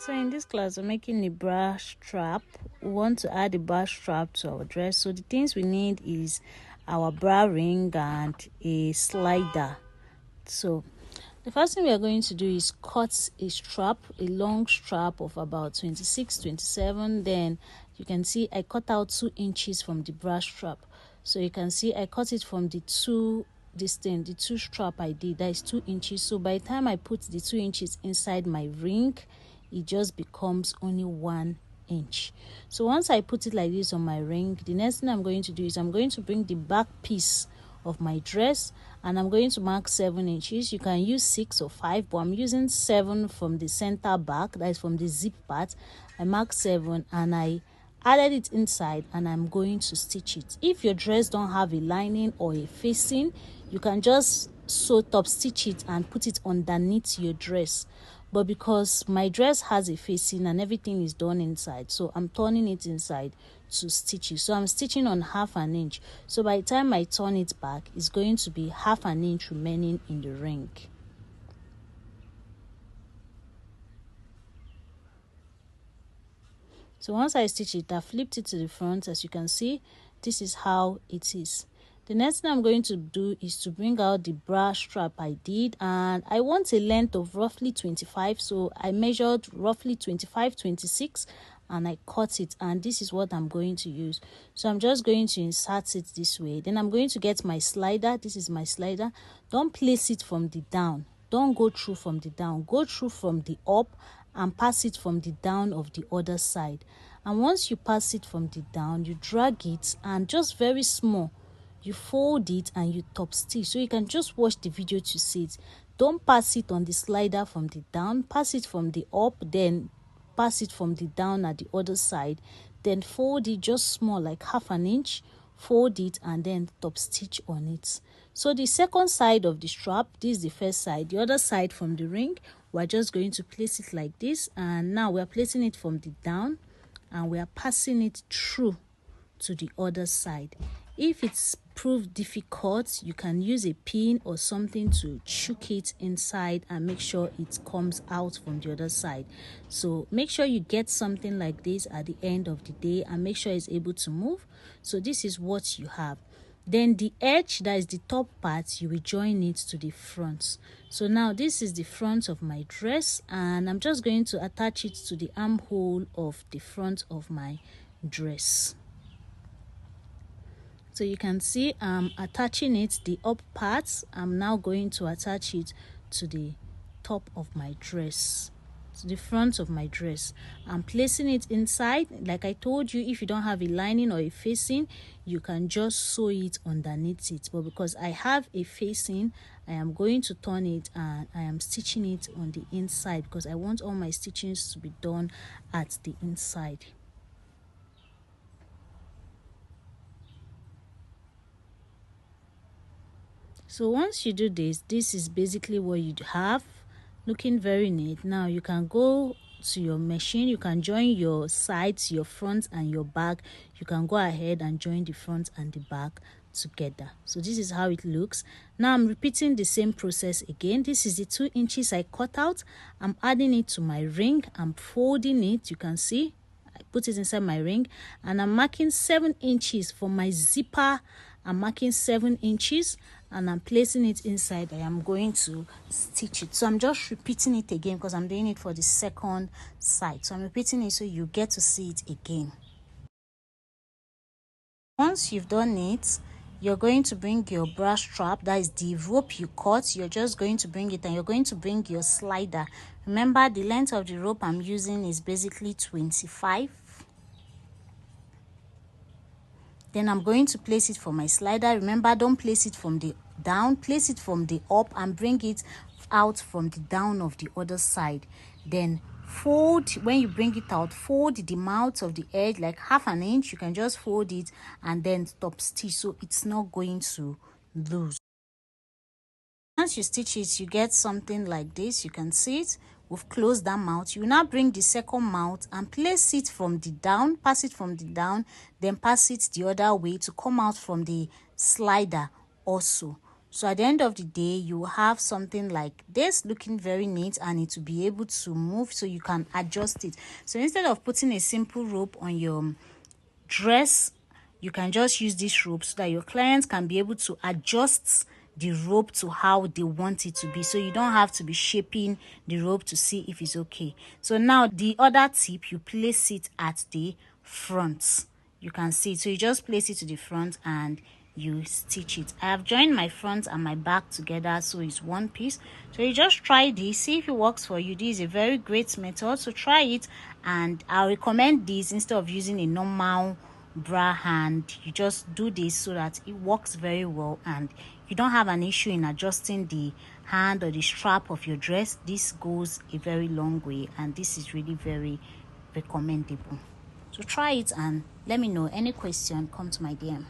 So in this class, we're making a bra strap. We want to add a bra strap to our dress. So the things we need is our bra ring and a slider. So the first thing we are going to do is cut a strap, a long strap of about 26, 27. Then you can see I cut out 2 inches from the bra strap. So you can see I cut it from the two strap I did, that is 2 inches. So by the time I put the 2 inches inside my ring, it just becomes only 1 inch. So once I put it like this on my ring, the next thing I'm going to do is I'm going to bring the back piece of my dress and I'm going to mark 7 inches. You can use 6 or 5, but I'm using 7 from the center back, that is from the zip part. I mark 7 and I added it inside and I'm going to stitch it. If your dress don't have a lining or a facing, you can just sew top stitch it and put it underneath your dress. But because my dress has a facing and everything is done inside, so I'm turning it inside to stitch it. So I'm stitching on 1/2 inch. So by the time I turn it back, it's going to be 1/2 inch remaining in the ring. So once I stitch it, I flipped it to the front. As you can see, this is how it is. The next thing I'm going to do is to bring out the bra strap I did, and I want a length of roughly 25. So I measured roughly 25, 26 and I cut it, and this is what I'm going to use. So I'm just going to insert it this way. Then I'm going to get my slider. This is my slider. Don't place it from the down. Don't go through from the down. Go through from the up and pass it from the down of the other side. And once you pass it from the down, you drag it and just very small, you fold it and you top stitch. So you can just watch the video to see it. Don't pass it on the slider from the down. Pass it from the up, then pass it from the down at the other side. Then fold it just small, like 1/2 inch. Fold it and then top stitch on it. So the second side of the strap, this is the first side. The other side from the ring, we're just going to place it like this. And now we're placing it from the down and we are passing it through to the other side. If it's proved difficult, you can use a pin or something to choke it inside and make sure it comes out from the other side. So make sure you get something like this at the end of the day and make sure it's able to move. So this is what you have. Then the edge, that is the top part, you will join it to the front. So now this is the front of my dress and I'm just going to attach it to the armhole of the front of my dress. So you can see I'm attaching it, the up parts. I'm now going to attach it to the top of my dress, to the front of my dress. I'm placing it inside. Like I told you, if you don't have a lining or a facing, you can just sew it underneath it. But because I have a facing, I am going to turn it and I am stitching it on the inside because I want all my stitchings to be done at the inside. So once you do this, this is basically what you have, looking very neat. Now you can go to your machine, you can join your sides, your front and your back. You can go ahead and join the front and the back together. So this is how it looks. Now I'm repeating the same process again. This is the 2 inches I cut out. I'm adding it to my ring. I'm folding it. You can see I put it inside my ring and I'm marking 7 inches for my zipper. I'm marking 7 inches and I'm placing it inside. I am going to stitch it. So I'm just repeating it again because I'm doing it for the second side. So I'm repeating it so you get to see it again. Once you've done it, you're going to bring your bra strap, that is the rope you cut. You're just going to bring it and you're going to bring your slider. Remember, the length of the rope I'm using is basically 25. Then I'm going to place it for my slider. Remember, don't place it from the down, place it from the up and bring it out from the down of the other side. Then fold, when you bring it out, fold the mouth of the edge like 1/2 inch. You can just fold it and then top stitch so it's not going to lose. Once you stitch it, you get something like this. You can see it. We've closed that mouth. You now bring the second mouth and place it from the down, pass it from the down, then pass it the other way to come out from the slider also. So at the end of the day, you have something like this looking very neat, and it will be able to move, so you can adjust it. So instead of putting a simple rope on your dress, you can just use this rope so that your clients can be able to adjust the rope to how they want it to be, so you don't have to be shaping the rope to see if it's okay. So now the other tip, you place it at the front. You can see it. So you just place it to the front and you stitch it. I have joined my front and my back together, so it's one piece. So you just try this, see if it works for you. This is a very great method, so try it. And I recommend this instead of using a normal bra hand. You just do this so that it works very well and you don't have an issue in adjusting the hand or the strap of your dress. This goes a very long way, and this is really very recommendable. So try it and let me know. Any question, come to my DM.